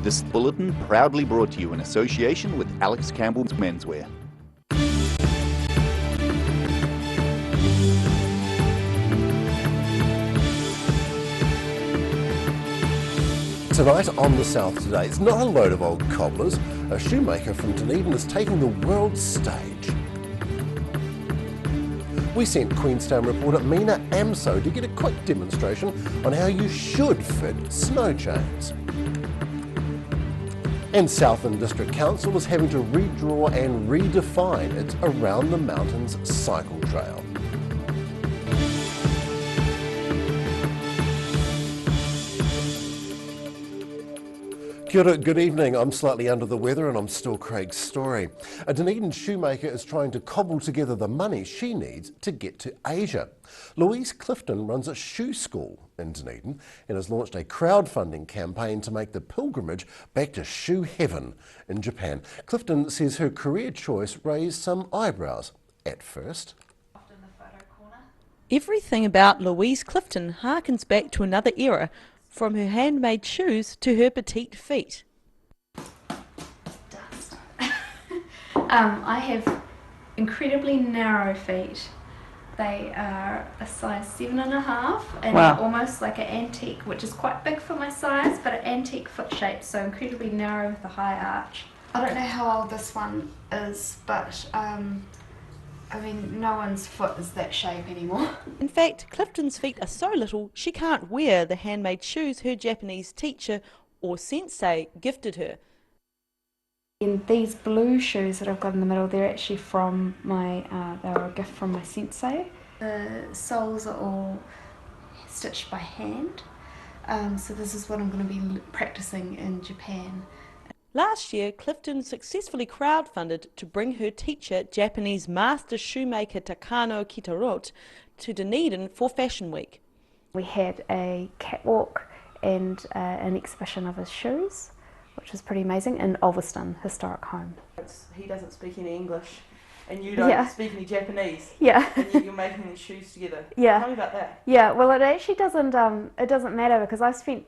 This bulletin proudly brought to you in association with Alex Campbell's Menswear. Tonight on The South Today, it's not a load of old cobblers. A shoemaker from Dunedin is taking the world stage. We sent Queenstown reporter Mina Amso to get a quick demonstration on how you should fit snow chains. And Southland District Council is having to redraw and redefine its Around the Mountains cycle trail. Kia ora, good evening. I'm slightly under the weather and I'm still Craig Story. A Dunedin shoemaker is trying to cobble together the money she needs to get to Asia. Louise Clifton runs a shoe school in Dunedin and has launched a crowdfunding campaign to make the pilgrimage back to shoe heaven in Japan. Clifton says her career choice raised some eyebrows at first. Everything about Louise Clifton harkens back to another era, from her handmade shoes to her petite feet. Dust. I have incredibly narrow feet. They are a size 7.5 and Wow. almost like an antique, which is quite big for my size, but an antique foot shape, so incredibly narrow with a high arch. I don't know how old this one is, but I mean, no one's foot is that shape anymore. In fact, Clifton's feet are so little she can't wear the handmade shoes her Japanese teacher or sensei gifted her. And these blue shoes that I've got in the middle, they're actually from my, they were a gift from my sensei. The soles are all stitched by hand, so this is what I'm going to be practicing in Japan. Last year, Clifton successfully crowdfunded to bring her teacher, Japanese master shoemaker Takano Kitarote, to Dunedin for Fashion Week. We had a catwalk and an exhibition of his shoes, which was pretty amazing, in Ulverston Historic Home. He doesn't speak any English and you don't speak any Japanese. Yeah. And yet you're making these shoes together. Yeah. Tell me about that. Yeah, well it actually doesn't matter because I spent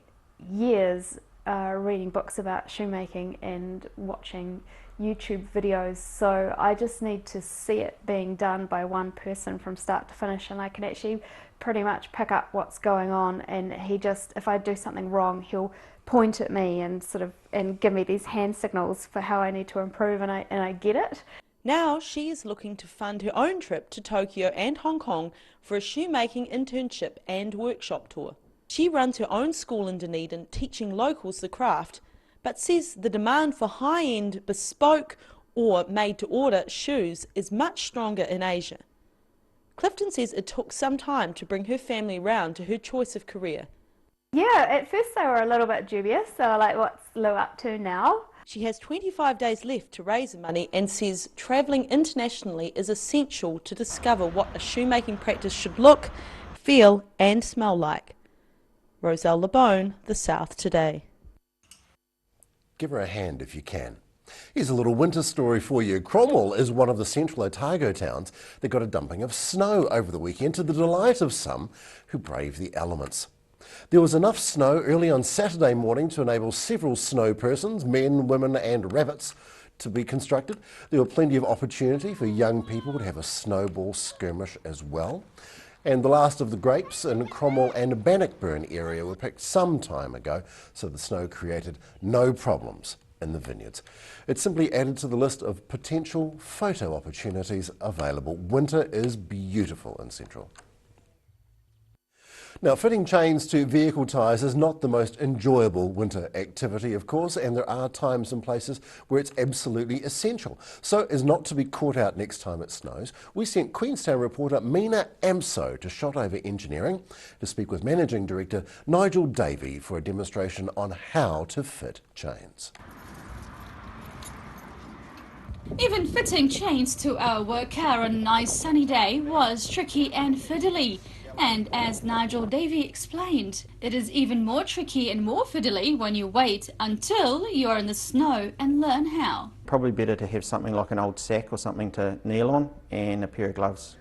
years reading books about shoemaking and watching YouTube videos, so I just need to see it being done by one person from start to finish, and I can actually pretty much pick up what's going on, and he just, if I do something wrong, he'll point at me and and give me these hand signals for how I need to improve, and I get it. Now she is looking to fund her own trip to Tokyo and Hong Kong for a shoemaking internship and workshop tour. She runs her own school in Dunedin, teaching locals the craft, but says the demand for high-end, bespoke or made-to-order shoes is much stronger in Asia. Clifton says it took some time to bring her family round to her choice of career. Yeah, at first they were a little bit dubious, so like, what's Lou up to now? She has 25 days left to raise the money and says travelling internationally is essential to discover what a shoemaking practice should look, feel and smell like. Roselle LeBone, The South Today. Give her a hand if you can. Here's a little winter story for you. Cromwell is one of the central Otago towns that got a dumping of snow over the weekend to the delight of some who brave the elements. There was enough snow early on Saturday morning to enable several snow persons, men, women and rabbits, to be constructed. There were plenty of opportunity for young people to have a snowball skirmish as well. And the last of the grapes in Cromwell and Bannockburn area were picked some time ago, so the snow created no problems in the vineyards. It simply added to the list of potential photo opportunities available. Winter is beautiful in Central. Now, fitting chains to vehicle tyres is not the most enjoyable winter activity, of course, and there are times and places where it's absolutely essential. So as not to be caught out next time it snows, we sent Queenstown reporter Mina Amso to Shotover Engineering to speak with Managing Director Nigel Davey for a demonstration on how to fit chains. Even fitting chains to our work car on a nice sunny day was tricky and fiddly. And as Nigel Davey explained, it is even more tricky and more fiddly when you wait until you're in the snow and learn how. Probably better to have something like an old sack or something to kneel on and a pair of gloves.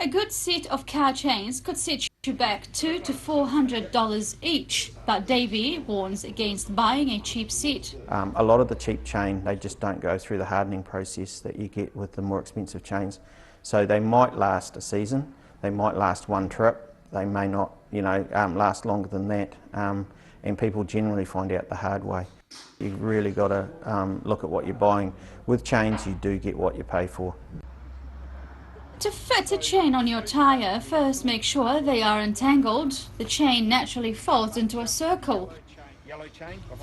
A good set of car chains could set you back $200 to $400 each, but Davey warns against buying a cheap set. A lot of the cheap chain, they just don't go through the hardening process that you get with the more expensive chains. So they might last a season, they might last one trip, they may not, last longer than that, and people generally find out the hard way. You've really got to look at what you're buying. With chains, you do get what you pay for. To fit a chain on your tyre, first make sure they are entangled. The chain naturally falls into a circle.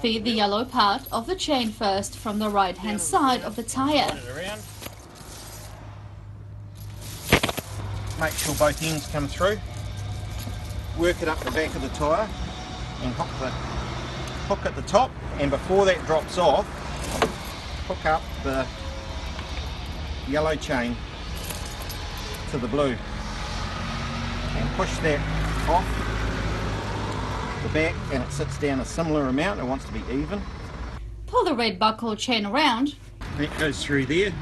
Feed the yellow part of the chain first from the right-hand side of the tyre. Make sure both ends come through. Work it up the back of the tyre and hook at the top, and before that drops off, hook up the yellow chain to the blue and push that off the back, and it sits down a similar amount. It wants to be even. Pull the red buckle chain around. That goes through there.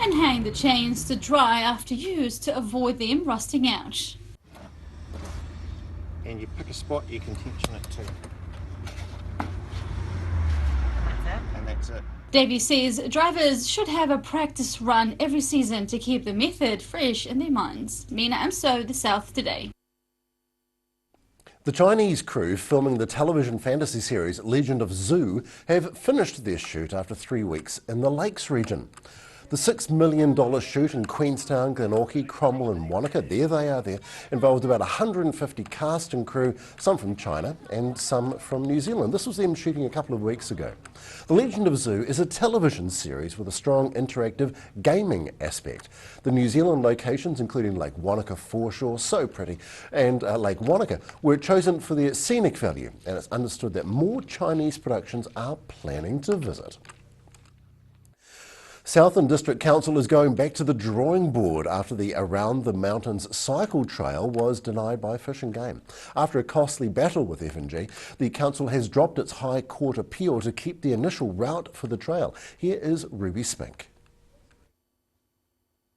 And hang the chains to dry after use to avoid them rusting out. And you pick a spot you can tension it to. And that's it. Davey says drivers should have a practice run every season to keep the method fresh in their minds. Mina Amso, The South Today. The Chinese crew filming the television fantasy series Legend of Zoo have finished their shoot after 3 weeks in the Lakes region. The $6 million shoot in Queenstown, Glenorchy, Cromwell and Wanaka, there they are there, involved about 150 cast and crew, some from China and some from New Zealand. This was them shooting a couple of weeks ago. The Legend of Zoo is a television series with a strong interactive gaming aspect. The New Zealand locations, including Lake Wanaka foreshore, so pretty, and Lake Wanaka, were chosen for their scenic value, and it's understood that more Chinese productions are planning to visit. Southland District Council is going back to the drawing board after the Around the Mountains cycle trail was denied by Fish and Game. After a costly battle with F&G, the council has dropped its High Court appeal to keep the initial route for the trail. Here is Ruby Spink.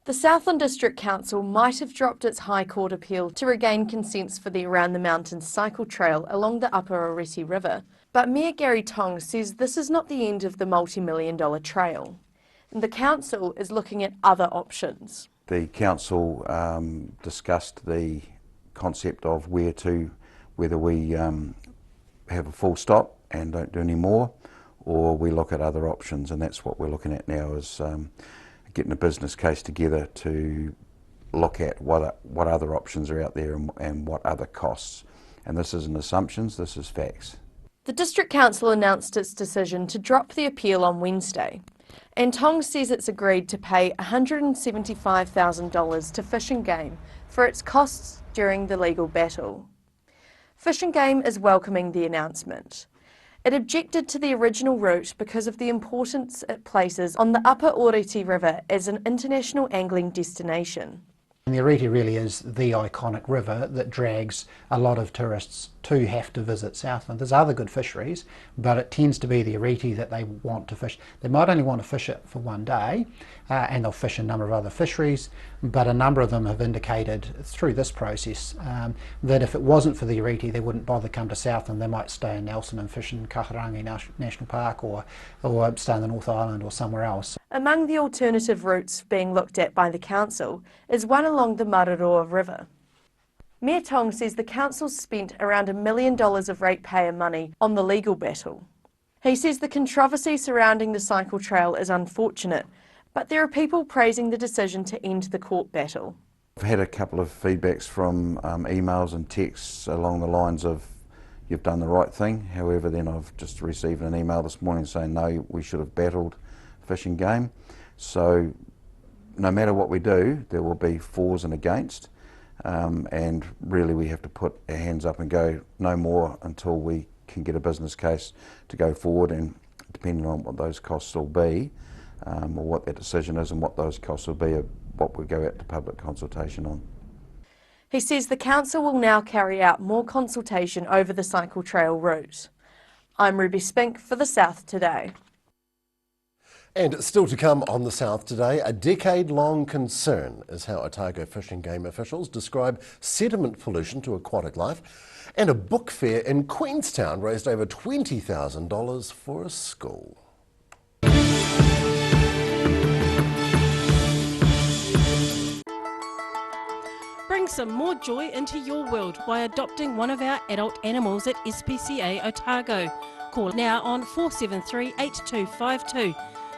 The Southland District Council might have dropped its High Court appeal to regain consents for the Around the Mountains cycle trail along the Upper Oreti River, but Mayor Gary Tong says this is not the end of the multi-million-dollar trail. The council is looking at other options. The council discussed the concept of whether we have a full stop and don't do any more, or we look at other options, and that's what we're looking at now, is getting a business case together to look at what other options are out there and what other costs. And this isn't assumptions, this is facts. The District Council announced its decision to drop the appeal on Wednesday, and Tong says it's agreed to pay $175,000 to Fish and Game for its costs during the legal battle. Fish and Game is welcoming the announcement. It objected to the original route because of the importance it places on the Upper Oreti River as an international angling destination. The Oreti really is the iconic river that drags a lot of tourists to have to visit Southland. There's other good fisheries, but it tends to be the Oreti that they want to fish. They might only want to fish it for one day, and they'll fish a number of other fisheries, but a number of them have indicated through this process that if it wasn't for the Oreti, they wouldn't bother come to Southland. They might stay in Nelson and fish in Kahurangi National Park, or stay in the North Island or somewhere else. Among the alternative routes being looked at by the council is one along the Mararoa River. Mayor Tong says the council's spent around $1 million of ratepayer money on the legal battle. He says the controversy surrounding the cycle trail is unfortunate, but there are people praising the decision to end the court battle. I've had a couple of feedbacks from emails and texts along the lines of, you've done the right thing. However, then I've just received an email this morning saying, no, we should have battled Fish and Game. So no matter what we do, there will be fors and against, and really we have to put our hands up and go no more until we can get a business case to go forward, and depending on what those costs will be, or what that decision is and what those costs will be, what we go out to public consultation on. He says the council will now carry out more consultation over the cycle trail route. I'm Ruby Spink for The South Today. And still to come on the South today, a decade-long concern is how Otago Fish and Game officials describe sediment pollution to aquatic life, and a book fair in Queenstown raised over $20,000 for a school. Bring some more joy into your world by adopting one of our adult animals at SPCA Otago. Call now on 473 8252.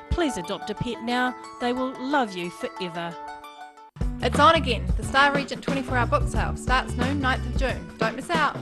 Please adopt a pet now, they will love you forever. It's on again. The Star Regent 24-hour book sale starts noon 9th of June. Don't miss out.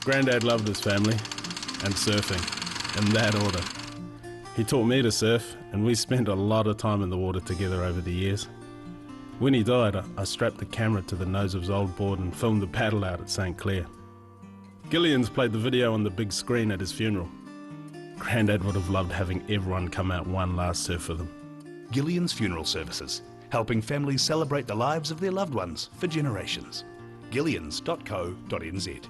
Grandad loved his family and surfing, in that order. He taught me to surf, and we spent a lot of time in the water together over the years. When he died, I strapped the camera to the nose of his old board and filmed the paddle out at St. Clair. Gillian's played the video on the big screen at his funeral. Grandad would have loved having everyone come out one last surf with him. Gillian's Funeral Services, helping families celebrate the lives of their loved ones for generations. Gillians.co.nz.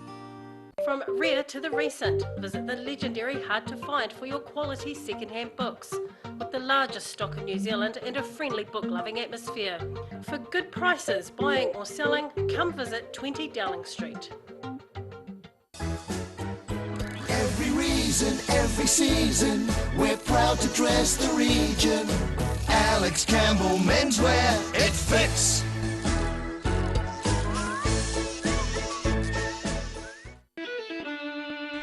From rare to the recent, visit the legendary Hard to Find for your quality second-hand books. With the largest stock in New Zealand and a friendly book-loving atmosphere. For good prices, buying or selling, come visit 20 Dowling Street. Every reason, every season, we're proud to dress the region. Alex Campbell Menswear, it fits.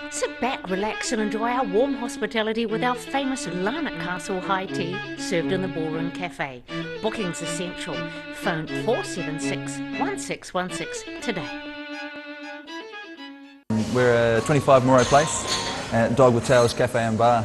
Sit back, relax and enjoy our warm hospitality with our famous Larnach Castle high tea served in the Ballroom Cafe. Bookings essential. Phone 476 1616 today. We're a 25 Moreau Place at Dog with Tails Cafe and Bar.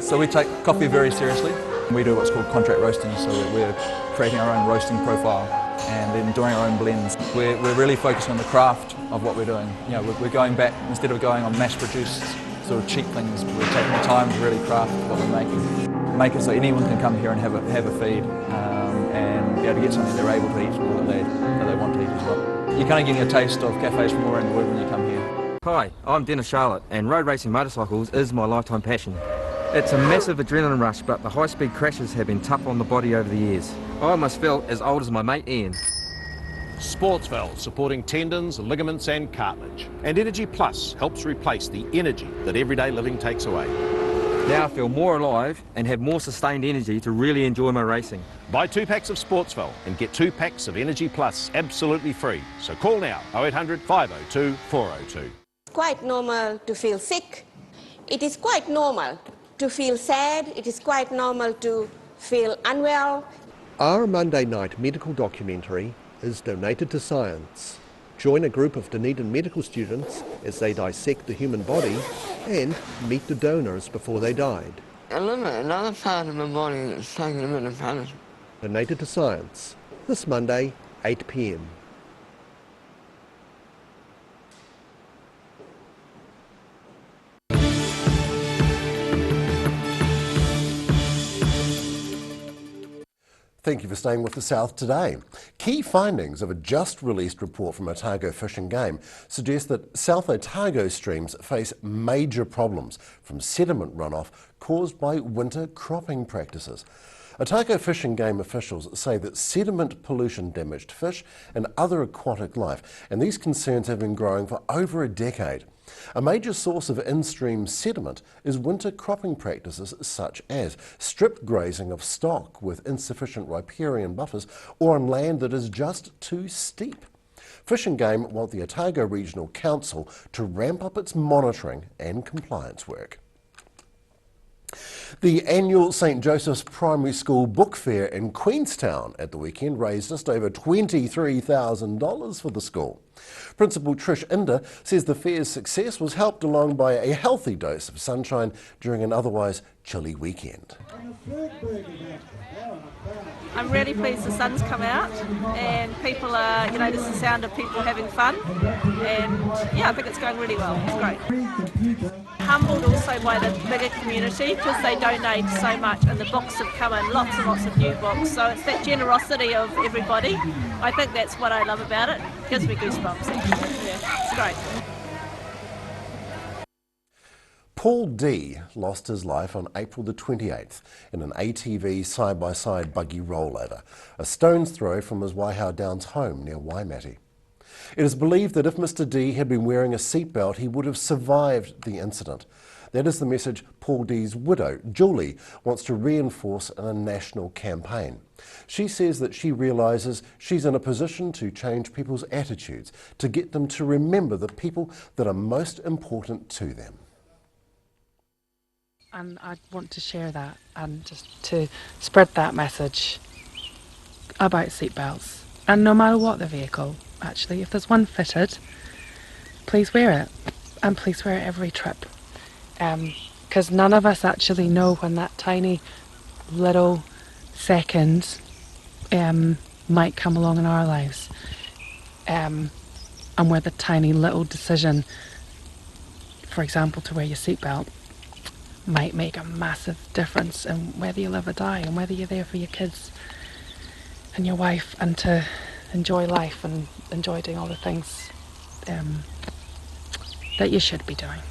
So we take coffee very seriously. We do what's called contract roasting, so we're creating our own roasting profile and then doing our own blends. We're really focusing on the craft of what we're doing. You know, we're going back, instead of going on mass-produced sort of cheap things, we're taking the time to really craft what we're making. Make it so anyone can come here and have a feed and be able to get something they're able to eat or that they want to eat as well. You're kind of getting a taste of cafes from all around the world when you come here. Hi, I'm Dennis Charlotte and road racing motorcycles is my lifetime passion. It's a massive adrenaline rush, but the high-speed crashes have been tough on the body over the years. I almost felt as old as my mate Ian. Sportsval, supporting tendons, ligaments and cartilage. And Energy Plus helps replace the energy that everyday living takes away. Now I feel more alive and have more sustained energy to really enjoy my racing. Buy 2 packs of Sportsval and get 2 packs of Energy Plus absolutely free. So call now, 0800 502 402. It's quite normal to feel sick. It is quite normal to feel sad. It is quite normal to feel unwell. Our Monday night medical documentary is Donated to Science. Join a group of Dunedin medical students as they dissect the human body and meet the donors before they died. I live at another part of my body that's taking a bit of punishment. Donated to Science, this Monday, 8 p.m. Thank you for staying with the South today. Key findings of a just-released report from Otago Fish and Game suggest that South Otago streams face major problems from sediment runoff caused by winter cropping practices. Otago Fish and Game officials say that sediment pollution damaged fish and other aquatic life, and these concerns have been growing for over a decade. A major source of in-stream sediment is winter cropping practices such as stripped grazing of stock with insufficient riparian buffers or on land that is just too steep. Fish and Game want the Otago Regional Council to ramp up its monitoring and compliance work. The annual St Joseph's Primary School Book Fair in Queenstown at the weekend raised just over $23,000 for the school. Principal Trish Inder says the fair's success was helped along by a healthy dose of sunshine during an otherwise chilly weekend. I'm really pleased the sun's come out and people are, there's the sound of people having fun, and yeah, I think it's going really well. It's great. Humbled also by the bigger community because they donate so much and the books have come in, lots and lots of new books, so it's that generosity of everybody. I think that's what I love about it. It gives me goosebumps. Yeah, it's great. Paul D lost his life on April the 28th in an ATV side-by-side buggy rollover, a stone's throw from his Waihao Downs home near Waimate. It is believed that if Mr D had been wearing a seatbelt, he would have survived the incident. That is the message Paul D's widow, Julie, wants to reinforce in a national campaign. She says that she realises she's in a position to change people's attitudes, to get them to remember the people that are most important to them. And I want to share that and just to spread that message about seatbelts. And no matter what the vehicle, actually, if there's one fitted, please wear it. And please wear it every trip. Because none of us actually know when that tiny little second might come along in our lives. And where the tiny little decision, for example, to wear your seatbelt, might make a massive difference in whether you live or die and whether you're there for your kids and your wife and to enjoy life and enjoy doing all the things that you should be doing.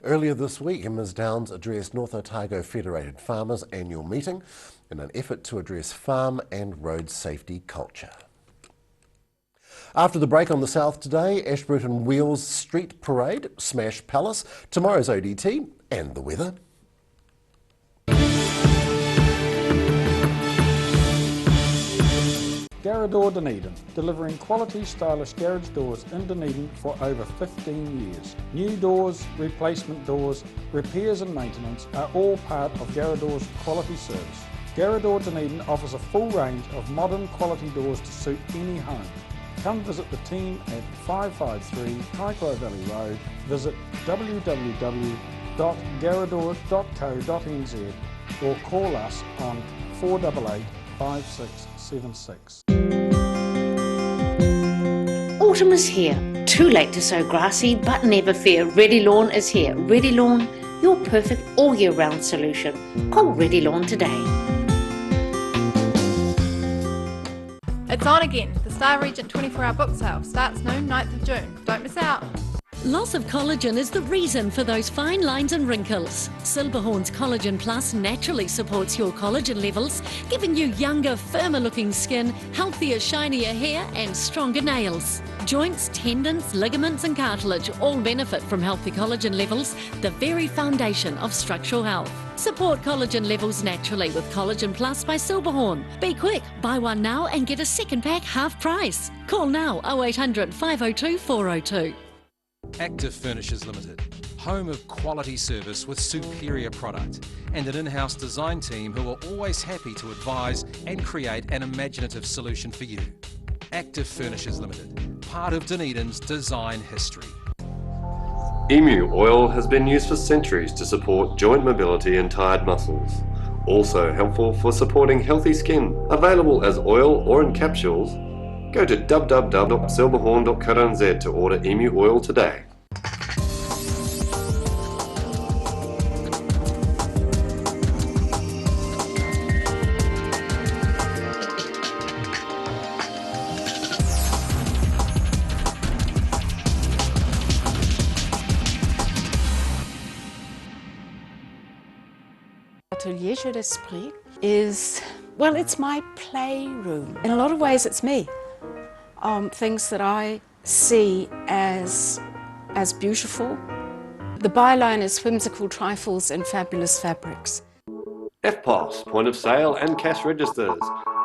Earlier this week, Ms Downs addressed North Otago Federated Farmers' annual meeting in an effort to address farm and road safety culture. After the break on the South today, Ashburton Wheels Street Parade, Smash Palace, tomorrow's ODT and the weather. Garrador Dunedin, delivering quality stylish garage doors in Dunedin for over 15 years. New doors, replacement doors, repairs and maintenance are all part of Garrador's quality service. Garrador Dunedin offers a full range of modern quality doors to suit any home. Come visit the team at 553 Kaikoura Valley Road. Visit www.garrador.co.nz or call us on 488 5676. Autumn is here. Too late to sow grass seed, but never fear. Ready Lawn is here. Ready Lawn, your perfect all year round solution. Call Ready Lawn today. It's on again. The Star Regent 24-hour book sale starts noon, 9th of June. Don't miss out. Loss of collagen is the reason for those fine lines and wrinkles. Silberhorn's Collagen Plus naturally supports your collagen levels, giving you younger, firmer looking skin, healthier, shinier hair and stronger nails. Joints, tendons, ligaments and cartilage all benefit from healthy collagen levels, the very foundation of structural health. Support collagen levels naturally with Collagen Plus by Silberhorn. Be quick, buy one now and get a second pack half price. Call now 0800 502 402. Active Furnishers Limited, home of quality service with superior product and an in-house design team who are always happy to advise and create an imaginative solution for you. Active Furnishers Limited, part of Dunedin's design history. Emu oil has been used for centuries to support joint mobility and tired muscles. Also helpful for supporting healthy skin. Available as oil or in capsules. Go to www.silberhorn.co.nz to order emu oil today. Atelier Jeu d'Esprit is, well, it's my playroom. In a lot of ways, it's me. Things that I see as beautiful. The byline is whimsical trifles and fabulous fabrics. EFTPOS, point of sale and cash registers.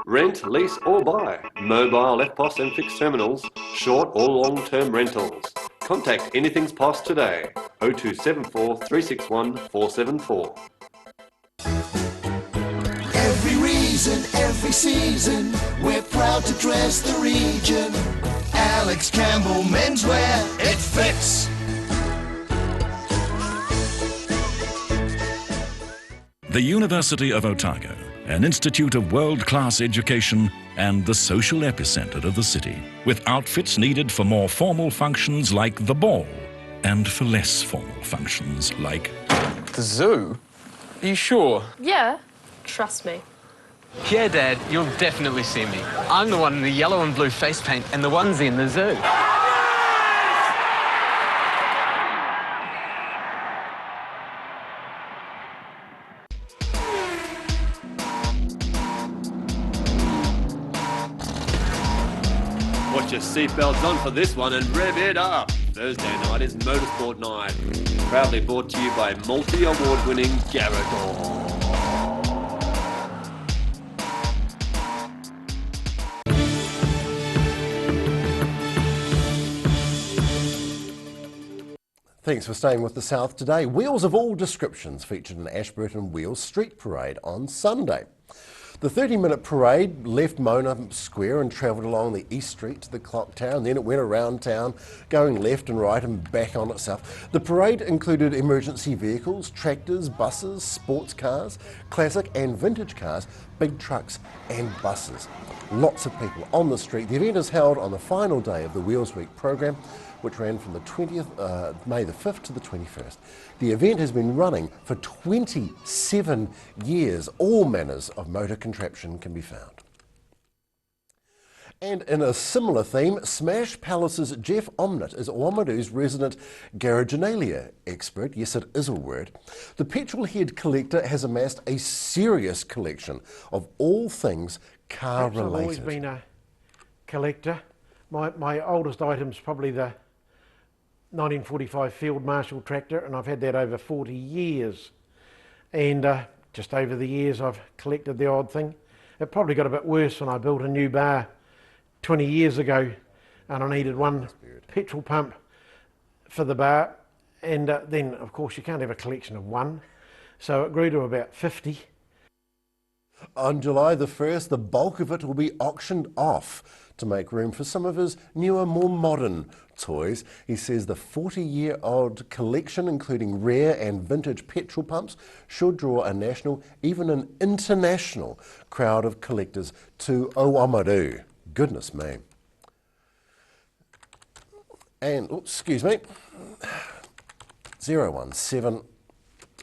Rent, lease or buy. Mobile EFTPOS and fixed terminals. Short or long-term rentals. Contact Anything's Post today, 0274 361 474. Every reason, every season, we're proud to dress the region. Alex Campbell Menswear, it fits. The University of Otago, an institute of world-class education and the social epicentre of the city, with outfits needed for more formal functions like the ball and for less formal functions like the zoo. Are you sure? Yeah, trust me. Yeah, Dad, you'll definitely see me. I'm the one in the yellow and blue face paint and the onesie in the zoo. Put your seatbelts on for this one and rev it up. Thursday night is Motorsport Night. Proudly brought to you by multi-award winning Garrador. Thanks for staying with the South today. Wheels of all descriptions featured in Ashburton Wheels Street Parade on Sunday. The 30-minute parade left Mona Square and travelled along the East Street to the Clock Tower, and then it went around town, going left and right and back on itself. The parade included emergency vehicles, tractors, buses, sports cars, classic and vintage cars, big trucks and buses. Lots of people on the street. The event is held on the final day of the Wheels Week program, which ran from the May the 5th to the 21st. The event has been running for 27 years. All manners of motor contraption can be found. And in a similar theme, Smash Palace's Jeff Omnett is Oamaru's resident garaginalia expert. Yes, it is a word. The petrol head collector has amassed a serious collection of all things car-related. I've always been a collector. My oldest item's probably the 1945 Field Marshal tractor, and I've had that over 40 years. And just over the years I've collected the odd thing. It probably got a bit worse when I built a new bar 20 years ago, and I needed one petrol pump for the bar, and then of course you can't have a collection of one, so it grew to about 50. On July the 1st, the bulk of it will be auctioned off to make room for some of his newer, more modern toys. He says the 40-year-old collection, including rare and vintage petrol pumps, should draw a national, even an international crowd of collectors to Oamaru. Goodness me. And, oops, excuse me, 017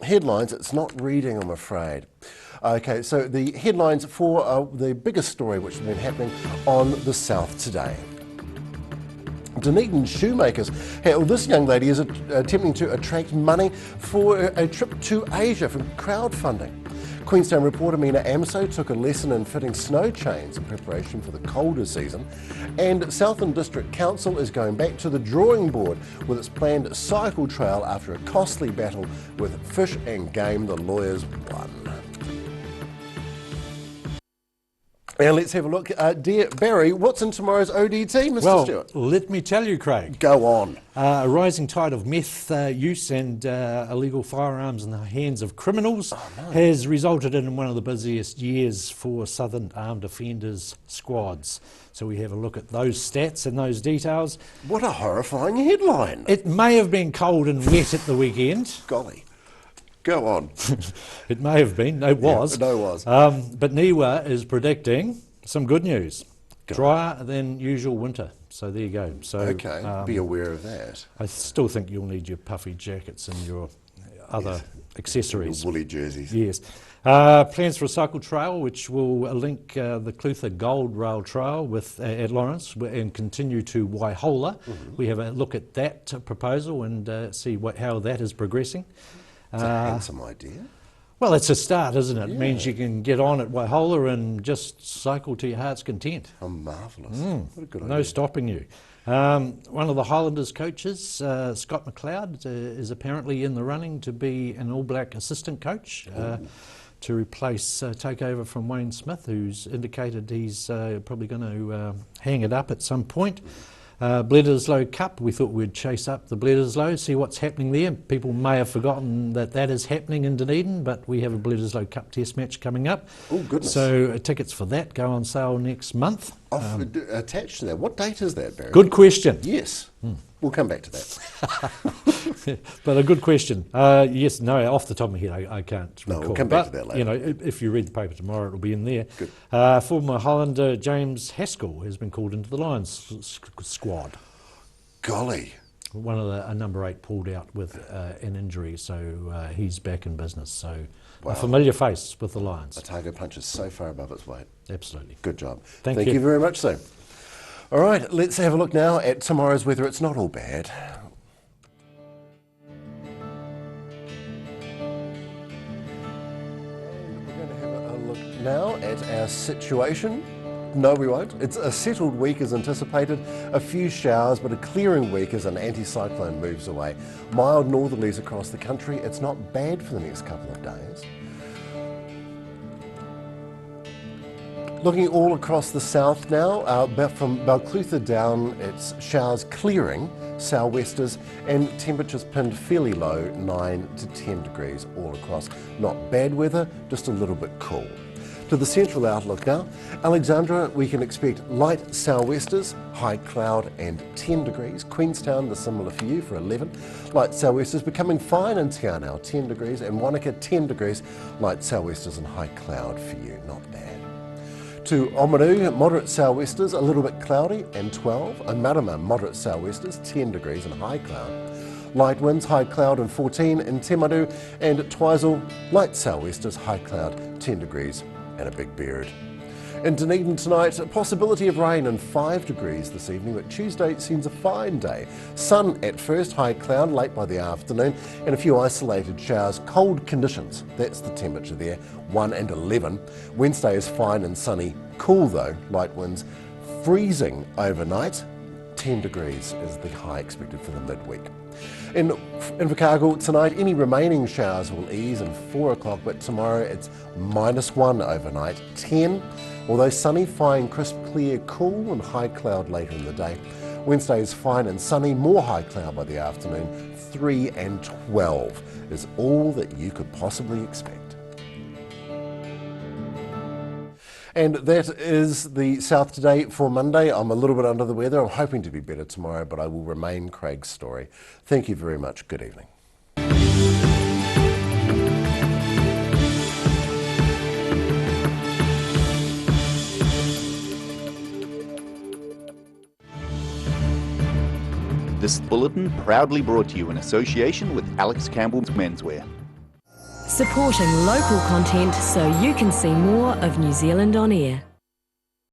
headlines. It's not reading, I'm afraid. Okay, so the headlines for the biggest story which has been happening on the South today. Dunedin shoemakers. Well, this young lady is attempting to attract money for a trip to Asia from crowdfunding. Queenstown reporter Mina Amso took a lesson in fitting snow chains in preparation for the colder season. And Southland District Council is going back to the drawing board with its planned cycle trail after a costly battle with Fish and Game. The lawyers won. Now let's have a look. Dear Barry, what's in tomorrow's ODT, Mr. Stewart? Let me tell you, Craig. Go on. A rising tide of meth use and illegal firearms in the hands of criminals has resulted in one of the busiest years for Southern Armed Offenders squads. So we have a look at those stats and those details. What a horrifying headline. It may have been cold and wet at the weekend. Golly. Go on. It may have been. No, it was. Yeah, no, it was. But NIWA is predicting some good news. Drier than usual winter. So there you go. So okay, be aware of that. I still think you'll need your puffy jackets and your other accessories. Your woolly jerseys. Yes. Plans for a cycle trail which will link the Clutha Gold Rail Trail with at Lawrence and continue to Waihola. We have a look at that proposal and see how that is progressing. It's a handsome idea. Well, it's a start, isn't it? Yeah. It means you can get on at Waihola and just cycle to your heart's content. Oh, marvellous. What a good idea. No stopping you. One of the Highlanders coaches, Scott McLeod, is apparently in the running to be an All Black assistant coach to replace, take over from Wayne Smith, who's indicated he's probably going to hang it up at some point. Bledisloe Cup, we thought we'd chase up the Bledisloe, see what's happening there. People may have forgotten that that is happening in Dunedin, but we have a Bledisloe Cup test match coming up. Oh, goodness. So tickets for that go on sale next month. Attached to that, what date is that, Barry? Good question. Yes. We'll come back to that. But a good question. Yes, no, off the top of my head, I can't recall. We'll come back to that later. You know, if you read the paper tomorrow, it'll be in there. Good. Former Hollander James Haskell has been called into the Lions squad. Golly. One of a number 8 pulled out with an injury, so he's back in business. So a familiar face with the Lions. Otago punches so far above its weight. Absolutely. Good job. Thank you very much, sir. All right, let's have a look now at tomorrow's weather. It's not all bad. And we're going to have a look now at our situation. No, we won't. It's a settled week as anticipated. A few showers, but a clearing week as an anticyclone moves away. Mild northerlies across the country. It's not bad for the next couple of days. Looking all across the south now, from Balclutha down, it's showers clearing, sou'westers, and temperatures pinned fairly low, 9 to 10 degrees all across. Not bad weather, just a little bit cool. To the central outlook now, Alexandra, we can expect light sou'westers, high cloud and 10 degrees. Queenstown, the similar for you, for 11. Light sou'westers becoming fine in Te Anau, 10 degrees, and Wanaka, 10 degrees. Light sou'westers and high cloud for you, not bad. To Oamaru, moderate sou'westers, a little bit cloudy, and 12. And Marama, moderate sou'westers, 10 degrees and high cloud. Light winds, high cloud and 14 in Te Maru, and at Twizel, light sou'westers, high cloud, 10 degrees and a big beard. In Dunedin tonight, a possibility of rain and 5 degrees this evening, but Tuesday seems a fine day. Sun at first, high cloud late by the afternoon, and a few isolated showers. Cold conditions, that's the temperature there, 1 and 11. Wednesday is fine and sunny, cool though, light winds, freezing overnight. 10 degrees is the high expected for the midweek. In Invercargill tonight, any remaining showers will ease in 4 o'clock, but tomorrow it's -1 overnight, 10. Although sunny, fine, crisp, clear, cool and high cloud later in the day. Wednesday is fine and sunny, more high cloud by the afternoon, 3 and 12 is all that you could possibly expect. And that is the South Today for Monday. I'm a little bit under the weather. I'm hoping to be better tomorrow, but I will remain Craig's story. Thank you very much. Good evening. This bulletin proudly brought to you in association with Alex Campbell's Menswear. Supporting local content so you can see more of New Zealand on air.